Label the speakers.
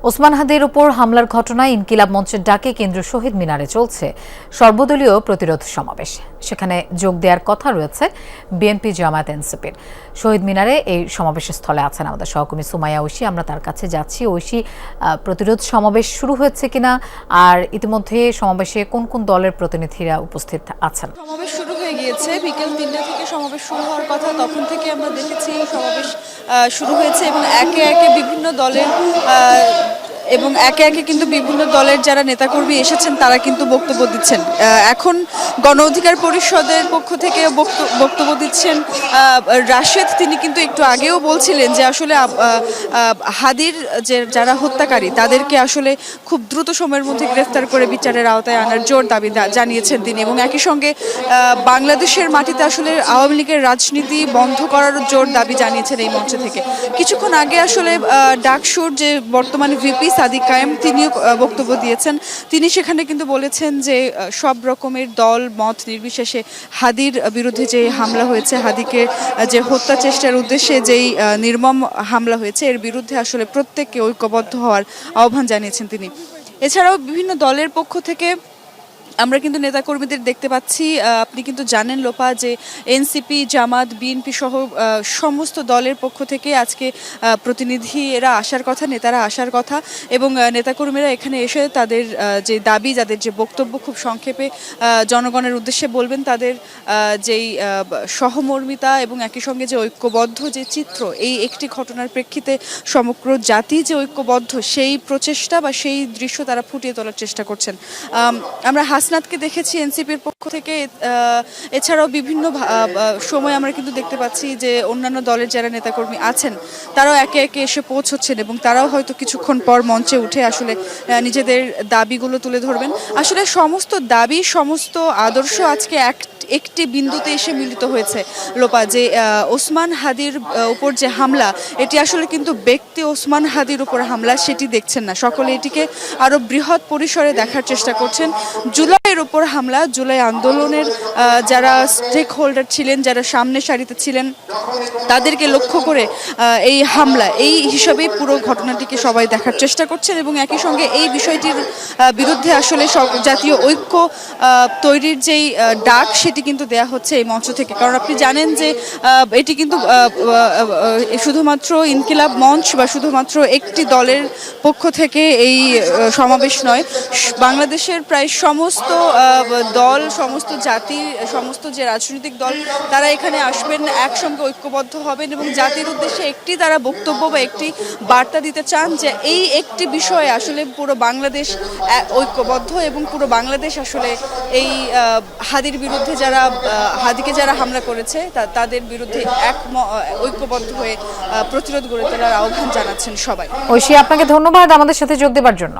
Speaker 1: ওসমান হাদির উপর হামলার ঘটনায় ইনকিলাব মঞ্চের ডাকে কেন্দ্রীয় শহীদ মিনারে চলছে সর্বদলীয় প্রতিরোধ সমাবেশ। সেখানে যোগ দেওয়ার কথা রয়েছে বিএনপি, জামায়াত, এনসিপির। শহীদ মিনারে এই সমাবেশের স্থলে আছেন আমাদের সহকর্মী সুমাইয়া ঐশী। আমরা তার কাছে যাচ্ছি। ঐশী, প্রতিরোধ সমাবেশ শুরু হয়েছে কিনা, আর ইতিমধ্যে সমাবেশে কোন কোন দলের প্রতিনিধিরা উপস্থিত আছেন?
Speaker 2: সমাবেশ শুরু হয়ে গিয়েছে। বিকেল 3টা থেকে সমাবেশ শুরু হওয়ার কথা, তখন থেকে আমরা দেখেছি সমাবেশ শুরু হয়েছে এবং একে একে বিভিন্ন দলের যারা নেতাকর্মী এসেছেন তারা কিন্তু বক্তব্য দিচ্ছেন। এখন গণ অধিকার পরিষদের পক্ষ থেকে বক্তব্য দিচ্ছেন রাশেদ। তিনি কিন্তু একটু আগেও বলছিলেন যে আসলে হাদির যে যারা হত্যাকারী তাদেরকে আসলে খুব দ্রুত সময়ের মধ্যে গ্রেফতার করে বিচারের আওতায় আনার জোর দাবি জানিয়েছেন তিনি, এবং একই সঙ্গে বাংলাদেশের মাটিতে আসলে আওয়ামী লীগের রাজনীতি বন্ধ করার জোর দাবি জানিয়েছেন এই মঞ্চ থেকে। কিছুক্ষণ আগে আসলে ডাকসুর যে বর্তমানে ভিপি সাদিক কায়েম তিনিও বক্তব্য দিয়েছেন। তিনি সেখানে কিন্তু বলেছেন যে সব রকমের দল মত নির্বিশেষে হাদির বিরুদ্ধে যে হামলা হয়েছে, হাদিকে যে হত্যা চেষ্টার উদ্দেশ্যে যেই নির্মম হামলা হয়েছে, এর বিরুদ্ধে আসলে প্রত্যেককে ঐক্যবদ্ধ হওয়ার আহ্বান জানিয়েছেন তিনি। এছাড়াও বিভিন্ন দলের পক্ষ থেকে আমরা কিন্তু নেতাকর্মীদের দেখতে পাচ্ছি। আপনি কিন্তু জানেন লোপা যে এনসিপি, জামাত, বিএনপি সহ সমস্ত দলের পক্ষ থেকে আজকে প্রতিনিধি এরা আসার কথা, নেতারা আসার কথা, এবং নেতাকর্মীরা এখানে এসে তাদের যে দাবি, যাদের যে বক্তব্য খুব সংক্ষেপে জনগণের উদ্দেশ্যে বলবেন, তাদের যেই সহমর্মিতা এবং একই সঙ্গে যে ঐক্যবদ্ধ যে চিত্র, এই একটি ঘটনার প্রেক্ষিতে সমগ্র জাতি যে ঐক্যবদ্ধ, সেই প্রচেষ্টা বা সেই দৃশ্য তারা ফুটিয়ে তোলার চেষ্টা করছেন। আমরা হাসনাতকে দেখেছি এনসিপির পক্ষ থেকে। এছাড়াও বিভিন্ন সময় আমরা কিন্তু দেখতে পাচ্ছি যে অন্যান্য দলের যারা নেতাকর্মী আছেন তারাও একে একে এসে পৌঁছচ্ছেন, এবং তারাও হয়তো কিছুক্ষণ পর মঞ্চে উঠে আসলে নিজেদের দাবিগুলো তুলে ধরবেন। আসলে সমস্ত দাবি, সমস্ত আদর্শ আজকে একটি বিন্দুতে এসে মিলিত হয়েছে লোপা, যে ওসমান হাদির উপর যে হামলা, এটি আসলে কিন্তু ব্যক্তি ওসমান হাদির উপর হামলা সেটি দেখছেন না, সকলে এটিকে আরো বৃহৎ পরিসরে দেখার চেষ্টা করছেন। জুলাইয়ের উপর হামলা, জুলাই আন্দোলনের যারা স্টেক হোল্ডার ছিলেন, যারা সামনে সারিতে ছিলেন, তাদেরকে লক্ষ্য করে এই হামলা, এই হিসাবেই পুরো ঘটনাটিকে সবাই দেখার চেষ্টা করছেন, এবং একই সঙ্গে এই বিষয়টির বিরুদ্ধে আসলে জাতীয় ঐক্য তৈরির যেই ডাক, সেটি কিন্তু দেয়া হচ্ছে এই মঞ্চ থেকে। কারণ আপনি জানেন যে এটি কিন্তু শুধুমাত্র ইনকিলাব মঞ্চ বা শুধুমাত্র একটি দলের পক্ষ থেকে এই সমাবেশ নয়, বাংলাদেশের প্রায় সমস্ত দল, সমস্ত জাতি, সমস্ত যে রাজনৈতিক দল, তারা এখানে আসবেন, একসঙ্গে ঐক্যবদ্ধ হবেন এবং জাতির উদ্দেশ্যে একটি তারা বক্তব্য বা একটি বার্তা দিতে চান যে এই একটি বিষয়ে আসলে পুরো বাংলাদেশ ঐক্যবদ্ধ, এবং পুরো বাংলাদেশ আসলে এই হাদির বিরুদ্ধে হাদিকে যারা হামলা করেছে তাদের বিরুদ্ধে ঐক্যবদ্ধ হয়ে প্রতিরোধ গড়ে তোলার আহ্বান জানাচ্ছেন সবাই।
Speaker 1: ঐশী, আপনাকে ধন্যবাদ আমাদের সাথে যোগ দেওয়ার জন্য।